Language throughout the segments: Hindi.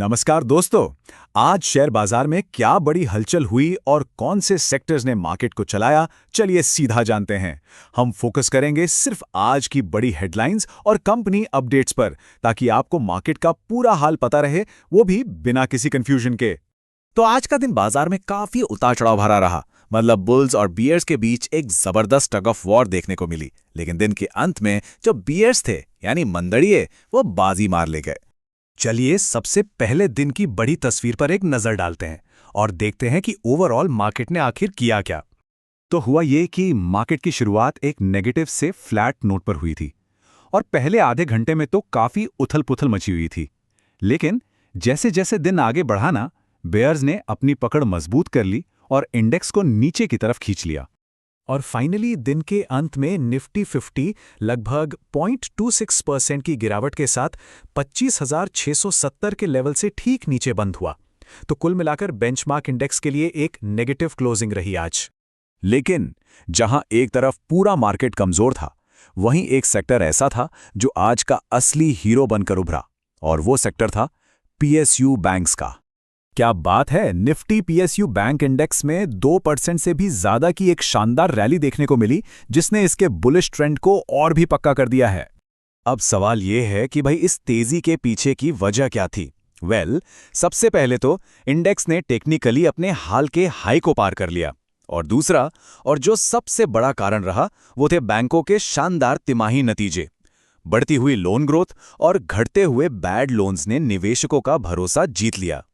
नमस्कार दोस्तों। आज शेयर बाजार में क्या बड़ी हलचल हुई और कौन से सेक्टर्स ने मार्केट को चलाया, चलिए सीधा जानते हैं। हम फोकस करेंगे सिर्फ आज की बड़ी हेडलाइंस और कंपनी अपडेट्स पर, ताकि आपको मार्केट का पूरा हाल पता रहे, वो भी बिना किसी कंफ्यूजन के। तो आज का दिन बाजार में काफी उतार चढ़ाव भरा रहा। मतलब बुल्स और बियर्स के बीच एक जबरदस्त टग ऑफ वॉर देखने को मिली, लेकिन दिन के अंत में जो बियर्स थे यानी मंदड़िए, वो बाजी मार ले गए। चलिए सबसे पहले दिन की बड़ी तस्वीर पर एक नजर डालते हैं और देखते हैं कि ओवरऑल मार्केट ने आखिर किया क्या। तो हुआ ये कि मार्केट की शुरुआत एक नेगेटिव से फ्लैट नोट पर हुई थी और पहले आधे घंटे में तो काफी उथल-पुथल मची हुई थी। लेकिन जैसे जैसे दिन आगे बढ़ा ना, बेयर्स ने अपनी पकड़ मजबूत कर ली और इंडेक्स को नीचे की तरफ खींच लिया। और फाइनली दिन के अंत में निफ्टी 50 लगभग 0.26% की गिरावट के साथ 25,670 के लेवल से ठीक नीचे बंद हुआ। तो कुल मिलाकर बेंचमार्क इंडेक्स के लिए एक नेगेटिव क्लोजिंग रही आज। लेकिन जहां एक तरफ पूरा मार्केट कमजोर था, वहीं एक सेक्टर ऐसा था जो आज का असली हीरो बनकर उभरा, और वो सेक्टर था पीएसयू बैंक्स का। क्या बात है, निफ्टी पीएसयू बैंक इंडेक्स में 2% से भी ज्यादा की एक शानदार रैली देखने को मिली, जिसने इसके बुलिश ट्रेंड को और भी पक्का कर दिया है। अब सवाल यह है कि भाई इस तेजी के पीछे की वजह क्या थी? सबसे पहले तो इंडेक्स ने टेक्निकली अपने हाल के हाई को पार कर लिया, और दूसरा और जो सबसे बड़ा कारण रहा, वो थे बैंकों के शानदार तिमाही नतीजे। बढ़ती हुई लोन ग्रोथ और घटते हुए बैड लोन्स ने निवेशकों का भरोसा जीत लिया।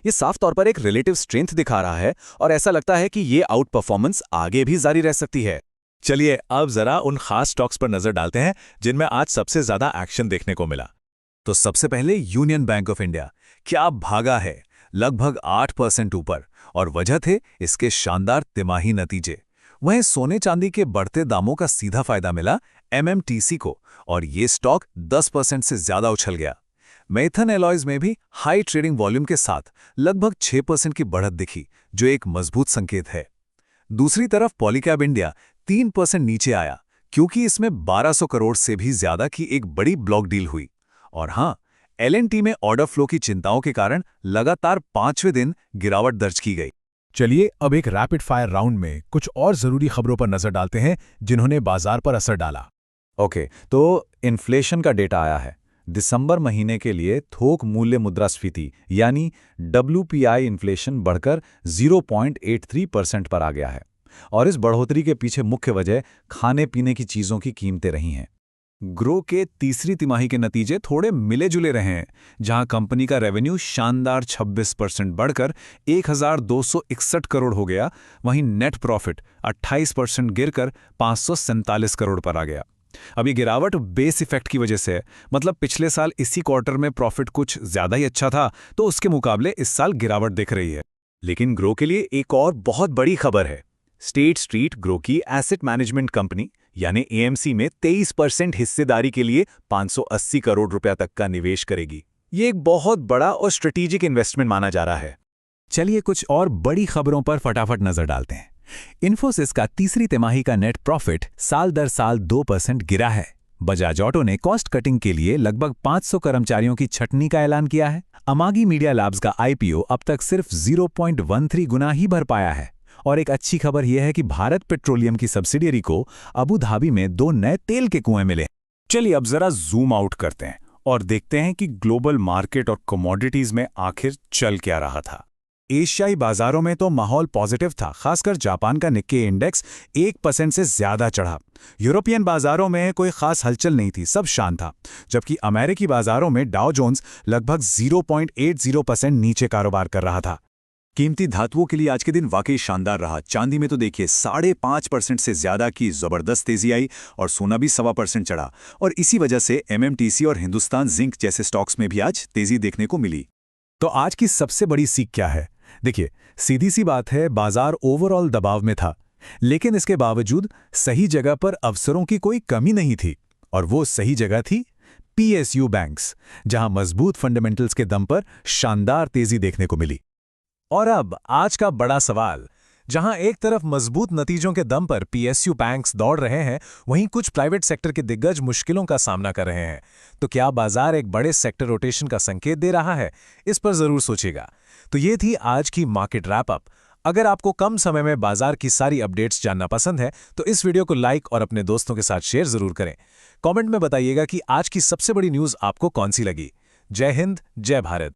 ये साफ तौर पर एक रिलेटिव स्ट्रेंथ दिखा रहा है और ऐसा लगता है कि ये आउट परफॉर्मेंस आगे भी जारी रह सकती है। चलिए अब जरा उन खास स्टॉक्स पर नजर डालते हैं जिनमें आज सबसे ज्यादा एक्शन देखने को मिला। तो सबसे पहले यूनियन बैंक ऑफ इंडिया। क्या भागा है, लगभग 8% ऊपर, और वजह थे इसके शानदार तिमाही नतीजे। वहीं सोने चांदी के बढ़ते दामों का सीधा फायदा मिला एमएमटीसी को, और ये स्टॉक 10% से ज्यादा उछल गया। मेथन एलॉयज में भी हाई ट्रेडिंग वॉल्यूम के साथ लगभग 6% की बढ़त दिखी, जो एक मजबूत संकेत है। दूसरी तरफ पॉलीकैब इंडिया 3% नीचे आया, क्योंकि इसमें 1200 करोड़ से भी ज्यादा की एक बड़ी ब्लॉक डील हुई। और हां, एलएनटी में ऑर्डर फ्लो की चिंताओं के कारण लगातार 5वें दिन गिरावट दर्ज की गई। चलिए अब एक रैपिड फायर राउंड में कुछ और जरूरी खबरों पर नजर डालते हैं जिन्होंने बाजार पर असर डाला। ओके, तो इन्फ्लेशन का डेटा आया है। दिसंबर महीने के लिए थोक मूल्य मुद्रास्फीति यानी WPI इन्फ्लेशन बढ़कर 0.83% पर आ गया है, और इस बढ़ोतरी के पीछे मुख्य वजह खाने पीने की चीजों की कीमतें रही हैं। ग्रो के तीसरी तिमाही के नतीजे थोड़े मिले जुले रहे हैं, जहां कंपनी का रेवेन्यू शानदार 26% बढ़कर 1,261 करोड़ हो गया। वहीं नेट प्रॉफिट 28% गिरकर 547 करोड़ पर आ गया। अब ये गिरावट बेस इफेक्ट की वजह से है। मतलब पिछले साल इसी क्वार्टर में प्रॉफिट कुछ ज्यादा ही अच्छा था, तो उसके मुकाबले इस साल गिरावट दिख रही है। लेकिन ग्रो के लिए एक और बहुत बड़ी खबर है। स्टेट स्ट्रीट ग्रो की एसेट मैनेजमेंट कंपनी यानी एएमसी में 23% हिस्सेदारी के लिए 580 करोड़ रुपया तक का निवेश करेगी। ये एक बहुत बड़ा और स्ट्रेटेजिक इन्वेस्टमेंट माना जा रहा है। चलिए कुछ और बड़ी खबरों पर फटाफट नजर डालते हैं। इन्फोसिस का तीसरी तिमाही का नेट प्रॉफिट साल दर साल 2% गिरा है। बजाज ऑटो ने कॉस्ट कटिंग के लिए लगभग 500 कर्मचारियों की छटनी का ऐलान किया है। अमागी मीडिया लैब्स का आईपीओ अब तक सिर्फ 0.13 गुना ही भर पाया है। और एक अच्छी खबर यह है कि भारत पेट्रोलियम की सब्सिडियरी को अबू धाबी में 2 नए तेल के कुएं मिले। चलिए अब जरा जूम आउट करते हैं और देखते हैं कि ग्लोबल मार्केट और कमोडिटीज में आखिर चल क्या रहा था। एशियाई बाजारों में तो माहौल पॉजिटिव था, खासकर जापान का निक्के इंडेक्स 1% से ज्यादा चढ़ा। यूरोपियन बाजारों में कोई खास हलचल नहीं थी, सब शांत था। जबकि अमेरिकी बाजारों में डाउ जोन्स लगभग 0.80% नीचे कारोबार कर रहा था। कीमती धातुओं के लिए आज के दिन वाकई शानदार रहा। चांदी में तो देखिए 5.5% से ज्यादा की जबरदस्त तेजी आई, और सोना भी 1.25% चढ़ा। और इसी वजह से एमएमटीसी और हिंदुस्तान जिंक जैसे स्टॉक्स में भी आज तेजी देखने को मिली। तो आज की सबसे बड़ी सीख क्या है? देखिए, सीधी सी बात है, बाजार ओवरऑल दबाव में था, लेकिन इसके बावजूद सही जगह पर अवसरों की कोई कमी नहीं थी। और वो सही जगह थी पीएसयू बैंक्स, जहां मजबूत फंडामेंटल्स के दम पर शानदार तेजी देखने को मिली। और अब आज का बड़ा सवाल, जहां एक तरफ मजबूत नतीजों के दम पर पीएसयू बैंक्स दौड़ रहे हैं, वहीं कुछ प्राइवेट सेक्टर के दिग्गज मुश्किलों का सामना कर रहे हैं। तो क्या बाजार एक बड़े सेक्टर रोटेशन का संकेत दे रहा है? इस पर जरूर सोचिएगा। तो ये थी आज की मार्केट रैप अप। अगर आपको कम समय में बाजार की सारी अपडेट्स जानना पसंद है तो इस वीडियो को लाइक और अपने दोस्तों के साथ शेयर जरूर करें। कमेंट में बताइएगा कि आज की सबसे बड़ी न्यूज़ आपको कौन सी लगी। जय हिंद, जय भारत।